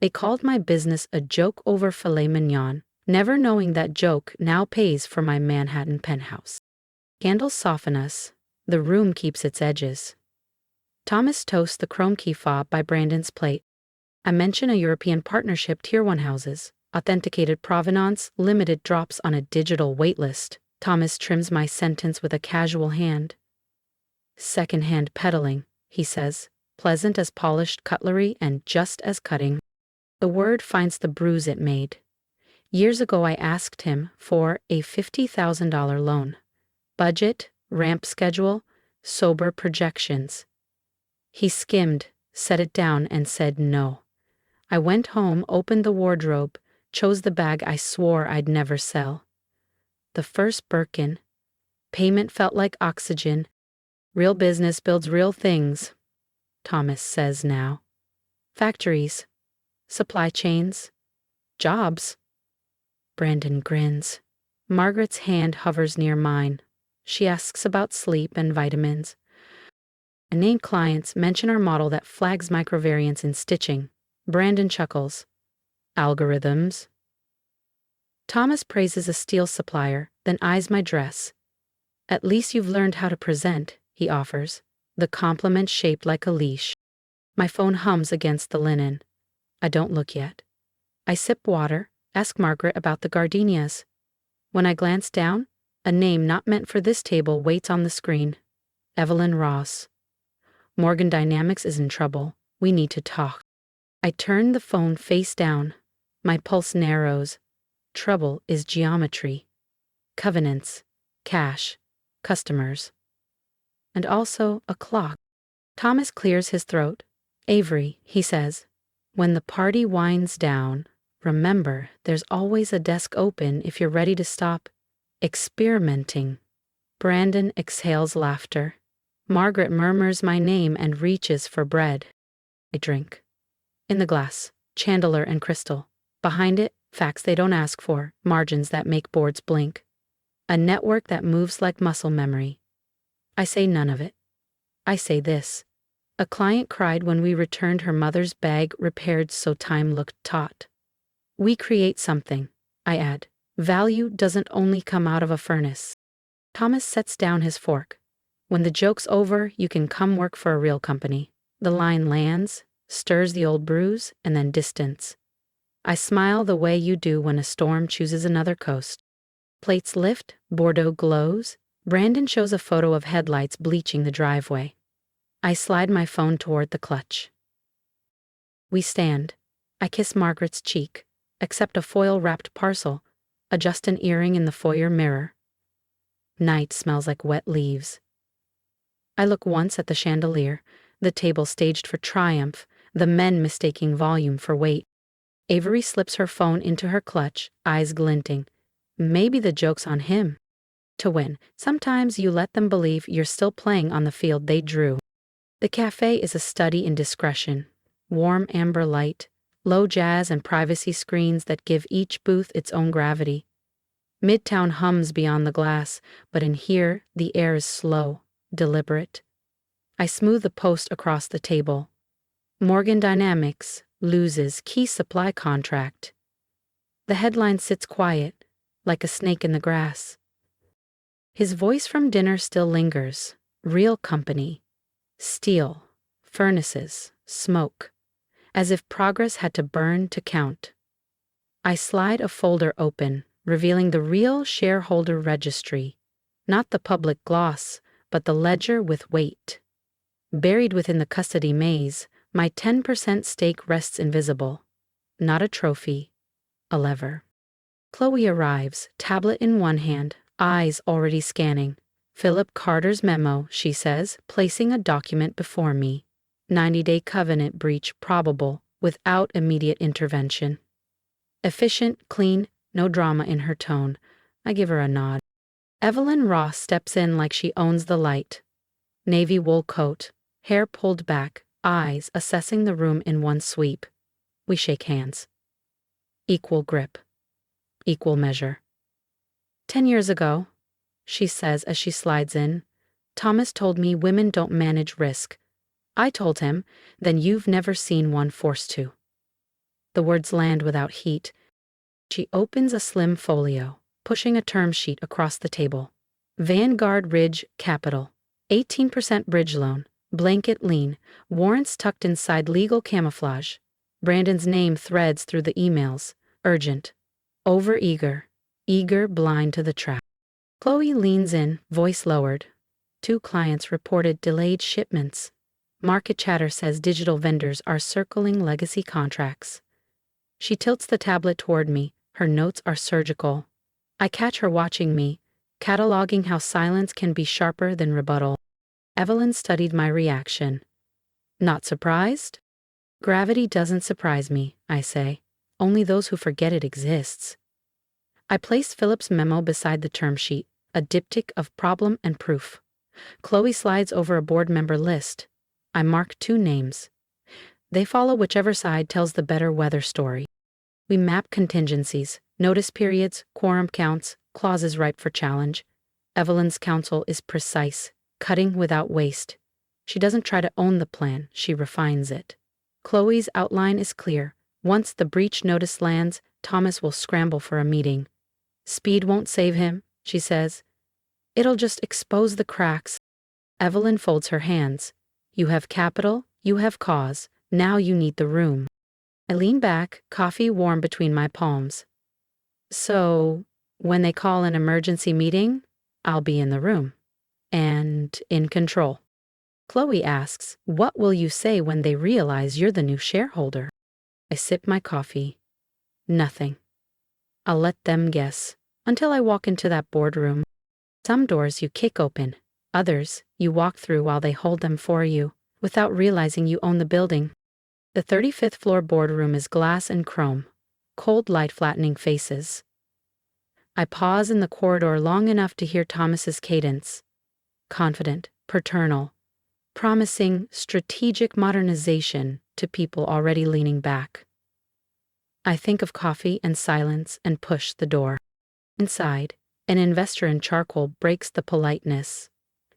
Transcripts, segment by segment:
They called my business a joke over filet mignon, never knowing that joke now pays for my Manhattan penthouse. Candles soften us. The room keeps its edges. Thomas toasts the chrome key fob by Brandon's plate. I mention a European partnership Tier 1 houses, authenticated provenance, limited drops on a digital waitlist. Thomas trims my sentence with a casual hand. Secondhand peddling, he says, pleasant as polished cutlery and just as cutting. The word finds the bruise it made. Years ago I asked him for a $50,000 loan. Budget, ramp schedule, sober projections. He skimmed, set it down, and said no. I went home, opened the wardrobe, chose the bag I swore I'd never sell. The first Birkin. Payment felt like oxygen. Real business builds real things, Thomas says now. Factories, supply chains, jobs. Brandon grins. Margaret's hand hovers near mine. She asks about sleep and vitamins. I name clients, mention our model that flags microvariants in stitching. Brandon chuckles. Algorithms. Thomas praises a steel supplier, then eyes my dress. At least you've learned how to present, he offers, the compliment shaped like a leash. My phone hums against the linen. I don't look yet. I sip water, ask Margaret about the gardenias. When I glance down, a name not meant for this table waits on the screen. Evelyn Ross. Morgan Dynamics is in trouble. We need to talk. I turn the phone face down. My pulse narrows. Trouble is geometry. Covenants. Cash. Customers. And also a clock. Thomas clears his throat. Avery, he says, when the party winds down, remember there's always a desk open if you're ready to stop experimenting. Brandon exhales laughter. Margaret murmurs my name and reaches for bread. I drink. In the glass, chandelier and crystal. Behind it, facts they don't ask for, margins that make boards blink. A network that moves like muscle memory. I say none of it. I say this. A client cried when we returned her mother's bag repaired so time looked taut. We create something, I add. Value doesn't only come out of a furnace. Thomas sets down his fork. When the joke's over, you can come work for a real company. The line lands, stirs the old bruise, and then distance. I smile the way you do when a storm chooses another coast. Plates lift, Bordeaux glows. Brandon shows a photo of headlights bleaching the driveway. I slide my phone toward the clutch. We stand. I kiss Margaret's cheek, accept a foil-wrapped parcel, adjust an earring in the foyer mirror. Night smells like wet leaves. I look once at the chandelier, the table staged for triumph, the men mistaking volume for weight. Avery slips her phone into her clutch, eyes glinting. Maybe the joke's on him. To win, sometimes you let them believe you're still playing on the field they drew. The cafe is a study in discretion. Warm amber light, low jazz and privacy screens that give each booth its own gravity. Midtown hums beyond the glass, but in here the air is slow, deliberate. I smooth the post across the table. Morgan Dynamics loses key supply contract. The headline sits quiet, like a snake in the grass. His voice from dinner still lingers. Real company. Steel, furnaces, smoke. As if progress had to burn to count. I slide a folder open, revealing the real shareholder registry. Not the public gloss, but the ledger with weight. Buried within the custody maze, my 10% stake rests invisible. Not a trophy, a lever. Chloe arrives, tablet in one hand, eyes already scanning. Philip Carter's memo, she says, placing a document before me. 90-day covenant breach probable, without immediate intervention. Efficient, clean, no drama in her tone. I give her a nod. Evelyn Ross steps in like she owns the light. Navy wool coat, hair pulled back, eyes assessing the room in one sweep. We shake hands. Equal grip. Equal measure. 10 years ago, she says as she slides in, Thomas told me women don't manage risk. I told him, then you've never seen one forced to. The words land without heat. She opens a slim folio, pushing a term sheet across the table. Vanguard Ridge Capital. 18% bridge loan. Blanket lien. Warrants tucked inside legal camouflage. Brandon's name threads through the emails. Urgent. Overeager. Eager, blind to the trap. Chloe leans in, voice lowered. 2 clients reported delayed shipments. Market chatter says digital vendors are circling legacy contracts. She tilts the tablet toward me. Her notes are surgical. I catch her watching me, cataloging how silence can be sharper than rebuttal. Evelyn studied my reaction. Not surprised? Gravity doesn't surprise me, I say. Only those who forget it exists. I place Philip's memo beside the term sheet, a diptych of problem and proof. Chloe slides over a board member list. I mark 2 names. They follow whichever side tells the better weather story. We map contingencies, notice periods, quorum counts, clauses ripe for challenge. Evelyn's counsel is precise, cutting without waste. She doesn't try to own the plan, she refines it. Chloe's outline is clear. Once the breach notice lands, Thomas will scramble for a meeting. Speed won't save him, she says. It'll just expose the cracks. Evelyn folds her hands. You have capital, you have cause, now you need the room. I lean back, coffee warm between my palms. So, when they call an emergency meeting, I'll be in the room. And in control. Chloe asks, what will you say when they realize you're the new shareholder? I sip my coffee. Nothing. I'll let them guess, until I walk into that boardroom. Some doors you kick open, others you walk through while they hold them for you, without realizing you own the building. The 35th floor boardroom is glass and chrome, cold light flattening faces. I pause in the corridor long enough to hear Thomas's cadence. Confident, paternal, promising strategic modernization to people already leaning back. I think of coffee and silence and push the door. Inside, an investor in charcoal breaks the politeness.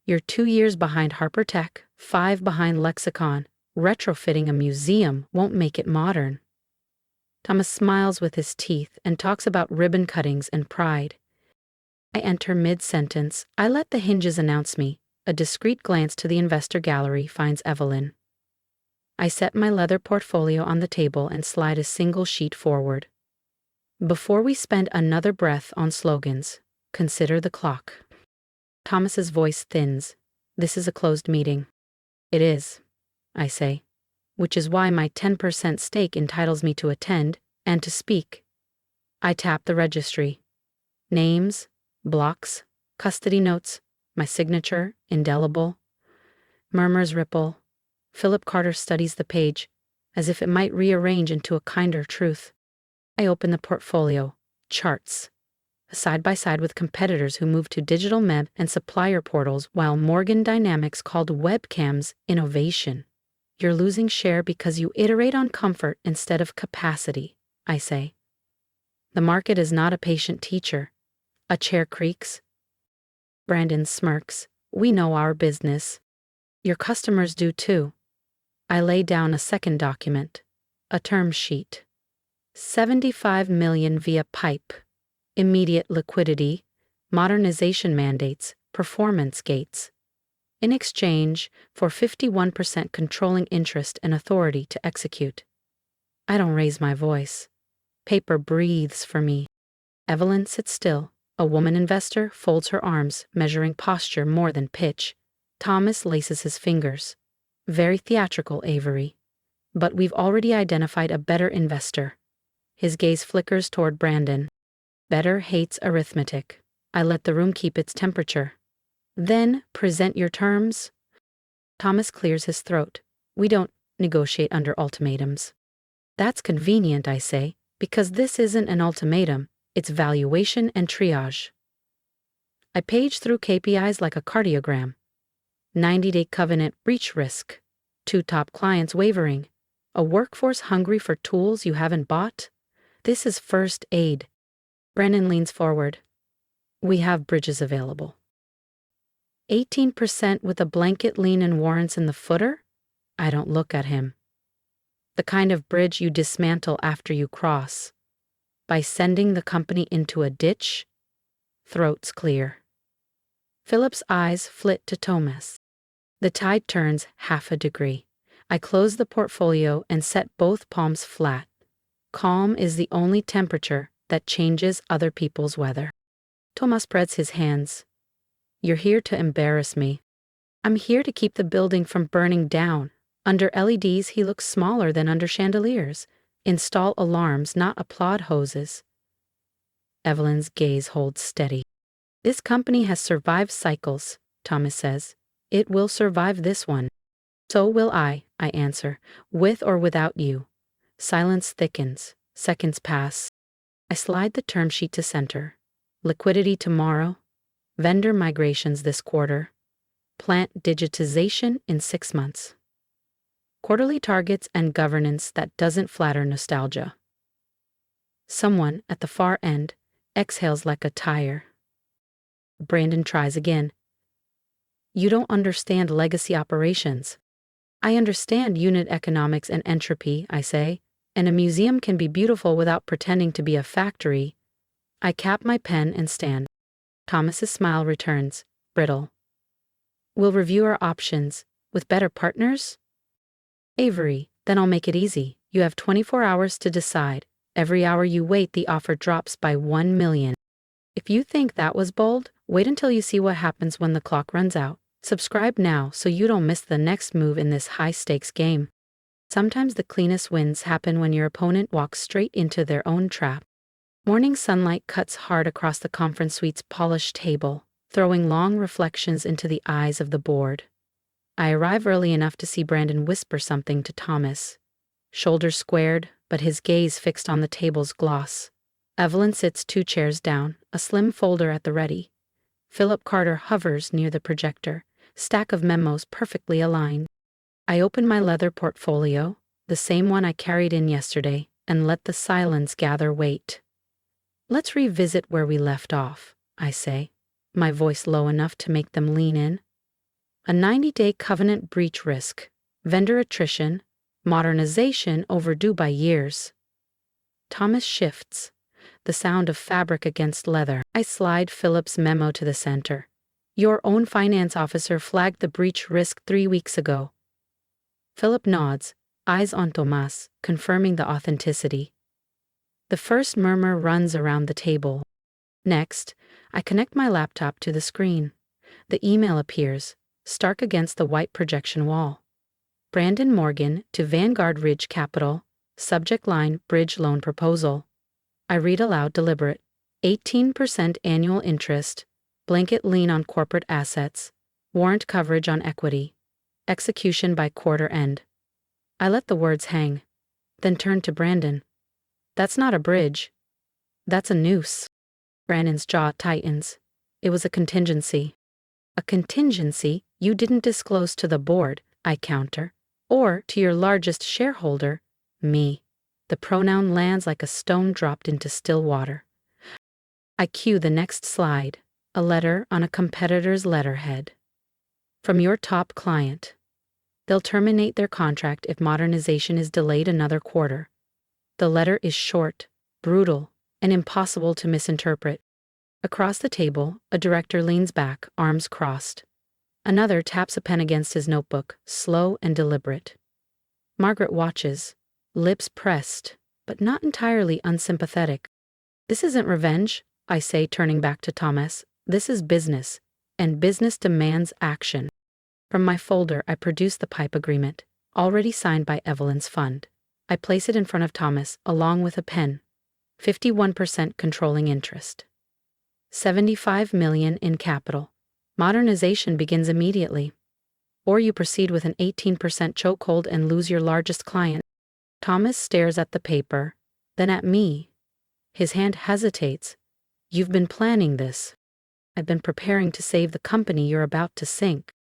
You're 2 years behind Harper Tech, 5 behind Lexicon. Retrofitting a museum won't make it modern. Thomas smiles with his teeth and talks about ribbon cuttings and pride. I enter mid-sentence. I let the hinges announce me. A discreet glance to the investor gallery finds Evelyn. I set my leather portfolio on the table and slide a single sheet forward. Before we spend another breath on slogans, consider the clock. Thomas's voice thins. This is a closed meeting. It is, I say, which is why my 10% stake entitles me to attend and to speak. I tap the registry. Names, blocks, custody notes, my signature, indelible. Murmurs ripple. Philip Carter studies the page, as if it might rearrange into a kinder truth. I open the portfolio. Charts. Side by side with competitors who moved to digital MEB and supplier portals while Morgan Dynamics called webcams innovation. You're losing share because you iterate on comfort instead of capacity, I say. The market is not a patient teacher. A chair creaks. Brandon smirks. We know our business. Your customers do too. I lay down a second document. A term sheet. $75 million via pipe. Immediate liquidity. Modernization mandates. Performance gates. In exchange for 51% controlling interest and authority to execute. I don't raise my voice. Paper breathes for me. Evelyn sits still. A woman investor folds her arms, measuring posture more than pitch. Thomas laces his fingers. Very theatrical, Avery. But we've already identified a better investor. His gaze flickers toward Brandon. Better hates arithmetic. I let the room keep its temperature. Then present your terms. Thomas clears his throat. We don't negotiate under ultimatums. That's convenient, I say, because this isn't an ultimatum. It's valuation and triage. I page through KPIs like a cardiogram. 90-day covenant breach risk. 2 top clients wavering. A workforce hungry for tools you haven't bought. This is first aid. Brennan leans forward. We have bridges available. 18% with a blanket lien and warrants in the footer? I don't look at him. The kind of bridge you dismantle after you cross. By sending the company into a ditch? Throats clear. Philip's eyes flit to Thomas. The tide turns half a degree. I close the portfolio and set both palms flat. Calm is the only temperature that changes other people's weather. Thomas spreads his hands. You're here to embarrass me. I'm here to keep the building from burning down. Under LEDs, he looks smaller than under chandeliers. Install alarms, not applaud hoses. Evelyn's gaze holds steady. This company has survived cycles, Thomas says. It will survive this one. So will I answer, with or without you. Silence thickens. Seconds pass. I slide the term sheet to center. Liquidity tomorrow. Vendor migrations this quarter. Plant digitization in 6 months. Quarterly targets and governance that doesn't flatter nostalgia. Someone at the far end exhales like a tire. Brandon tries again. You don't understand legacy operations. I understand unit economics and entropy, I say, and a museum can be beautiful without pretending to be a factory. I cap my pen and stand. Thomas's smile returns, brittle. We'll review our options, with better partners? Avery, then I'll make it easy. You have 24 hours to decide. Every hour you wait, the offer drops by 1 million. If you think that was bold, wait until you see what happens when the clock runs out. Subscribe now so you don't miss the next move in this high-stakes game. Sometimes the cleanest wins happen when your opponent walks straight into their own trap. Morning sunlight cuts hard across the conference suite's polished table, throwing long reflections into the eyes of the board. I arrive early enough to see Brandon whisper something to Thomas. Shoulders squared, but his gaze fixed on the table's gloss. Evelyn sits 2 chairs down, a slim folder at the ready. Philip Carter hovers near the projector, stack of memos perfectly aligned. I open my leather portfolio, the same one I carried in yesterday, and let the silence gather weight. Let's revisit where we left off, I say, my voice low enough to make them lean in. A 90-day covenant breach risk, vendor attrition, modernization overdue by years. Thomas shifts, the sound of fabric against leather. I slide Philip's memo to the center. Your own finance officer flagged the breach risk 3 weeks ago. Philip nods, eyes on Thomas, confirming the authenticity. The first murmur runs around the table. Next, I connect my laptop to the screen. The email appears, stark against the white projection wall. Brandon Morgan to Vanguard Ridge Capital, subject line bridge loan proposal. I read aloud deliberate. 18% annual interest, blanket lien on corporate assets, warrant coverage on equity, execution by quarter end. I let the words hang, then turn to Brandon. That's not a bridge. That's a noose. Brandon's jaw tightens. It was a contingency. A contingency you didn't disclose to the board, I counter, or to your largest shareholder, me. The pronoun lands like a stone dropped into still water. I cue the next slide, a letter on a competitor's letterhead. From your top client. They'll terminate their contract if modernization is delayed another quarter. The letter is short, brutal, and impossible to misinterpret. Across the table, a director leans back, arms crossed. Another taps a pen against his notebook, slow and deliberate. Margaret watches, lips pressed, but not entirely unsympathetic. This isn't revenge, I say, turning back to Thomas. This is business, and business demands action. From my folder, I produce the pipe agreement, already signed by Evelyn's fund. I place it in front of Thomas, along with a pen. 51% controlling interest. 75 million in capital. Modernization begins immediately. Or you proceed with an 18% chokehold and lose your largest client. Thomas stares at the paper, then at me. His hand hesitates. You've been planning this. I've been preparing to save the company you're about to sink.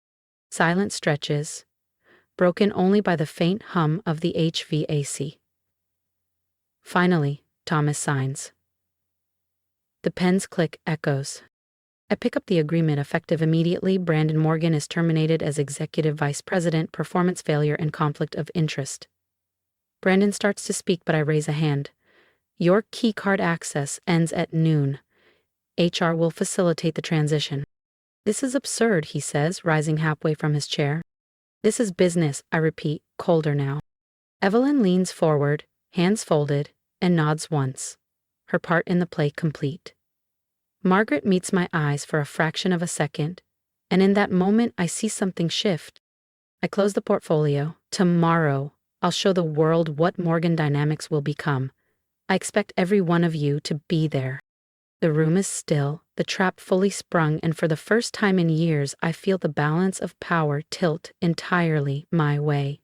Silence stretches, broken only by the faint hum of the HVAC. Finally, Thomas signs. The pen's click echoes. I pick up the agreement effective immediately. Brandon Morgan is terminated as Executive Vice President, performance failure and conflict of interest. Brandon starts to speak, but I raise a hand. Your keycard access ends at noon. HR will facilitate the transition. This is absurd, he says, rising halfway from his chair. This is business, I repeat, colder now. Evelyn leans forward, hands folded, and nods once, her part in the play complete. Margaret meets my eyes for a fraction of a second, and in that moment I see something shift. I close the portfolio. Tomorrow, I'll show the world what Morgan Dynamics will become. I expect every one of you to be there. The room is still, the trap fully sprung, and for the first time in years, I feel the balance of power tilt entirely my way.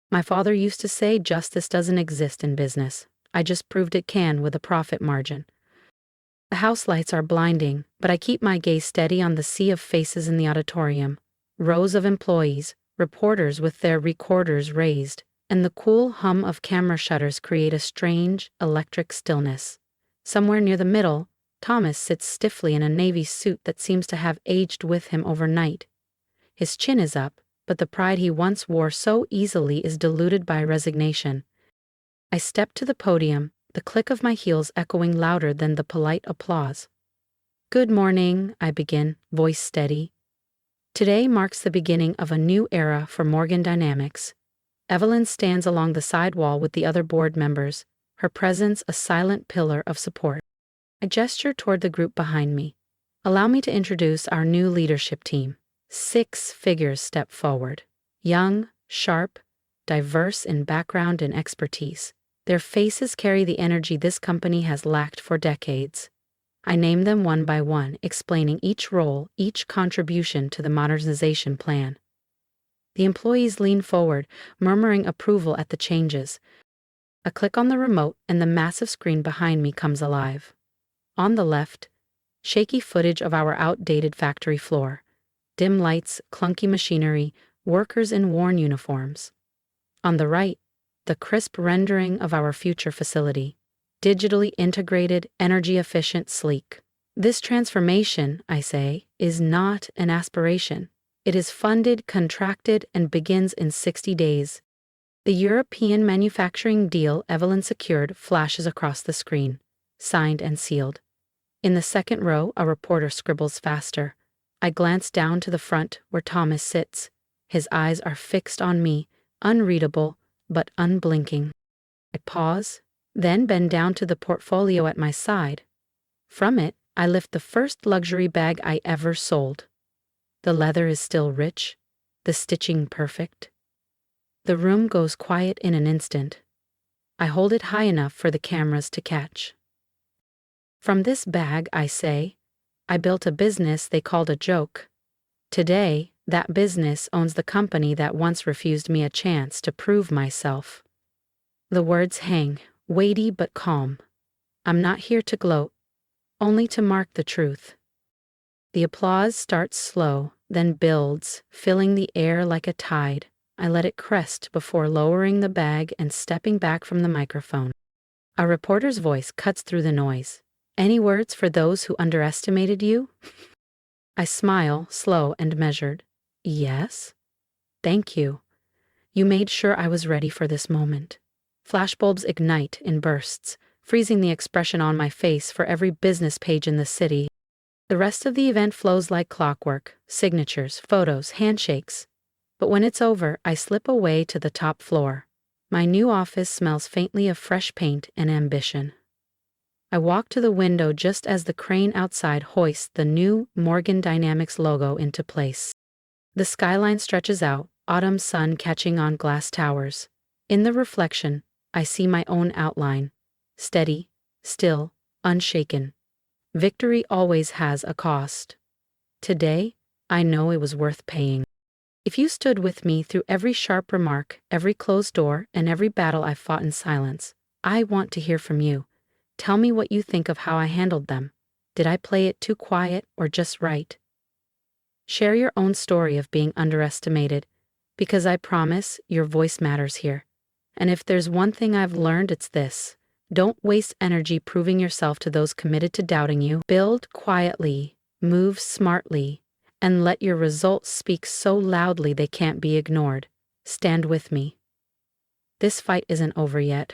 My father used to say justice doesn't exist in business. I just proved it can with a profit margin. The house lights are blinding, but I keep my gaze steady on the sea of faces in the auditorium. Rows of employees, reporters with their recorders raised, and the cool hum of camera shutters create a strange, electric stillness. Somewhere near the middle, Thomas sits stiffly in a navy suit that seems to have aged with him overnight. His chin is up, but the pride he once wore so easily is diluted by resignation. I step to the podium, the click of my heels echoing louder than the polite applause. Good morning, I begin, voice steady. Today marks the beginning of a new era for Morgan Dynamics. Evelyn stands along the side wall with the other board members, her presence a silent pillar of support. I gesture toward the group behind me. Allow me to introduce our new leadership team. 6 figures step forward. Young, sharp, diverse in background and expertise. Their faces carry the energy this company has lacked for decades. I name them one by one, explaining each role, each contribution to the modernization plan. The employees lean forward, murmuring approval at the changes. A click on the remote and the massive screen behind me comes alive. On the left, shaky footage of our outdated factory floor. Dim lights, clunky machinery, workers in worn uniforms. On the right, the crisp rendering of our future facility. Digitally integrated, energy-efficient, sleek. This transformation, I say, is not an aspiration. It is funded, contracted, and begins in 60 days. The European manufacturing deal Evelyn secured flashes across the screen, signed and sealed. In the second row, a reporter scribbles faster. I glance down to the front where Thomas sits. His eyes are fixed on me, unreadable, but unblinking. I pause, then bend down to the portfolio at my side. From it, I lift the first luxury bag I ever sold. The leather is still rich, the stitching perfect. The room goes quiet in an instant. I hold it high enough for the cameras to catch. From this bag, I say, I built a business they called a joke. Today, that business owns the company that once refused me a chance to prove myself. The words hang, weighty but calm. I'm not here to gloat, only to mark the truth. The applause starts slow, then builds, filling the air like a tide. I let it crest before lowering the bag and stepping back from the microphone. A reporter's voice cuts through the noise. Any words for those who underestimated you? I smile, slow and measured. Yes? Thank you. You made sure I was ready for this moment. Flashbulbs ignite in bursts, freezing the expression on my face for every business page in the city. The rest of the event flows like clockwork, signatures, photos, handshakes. But when it's over, I slip away to the top floor. My new office smells faintly of fresh paint and ambition. I walk to the window just as the crane outside hoists the new Morgan Dynamics logo into place. The skyline stretches out, autumn sun catching on glass towers. In the reflection, I see my own outline. Steady, still, unshaken. Victory always has a cost. Today, I know it was worth paying. If you stood with me through every sharp remark, every closed door, and every battle I fought in silence, I want to hear from you. Tell me what you think of how I handled them. Did I play it too quiet or just right? Share your own story of being underestimated, because I promise your voice matters here. And if there's one thing I've learned, it's this. Don't waste energy proving yourself to those committed to doubting you. Build quietly, move smartly, and let your results speak so loudly they can't be ignored. Stand with me. This fight isn't over yet.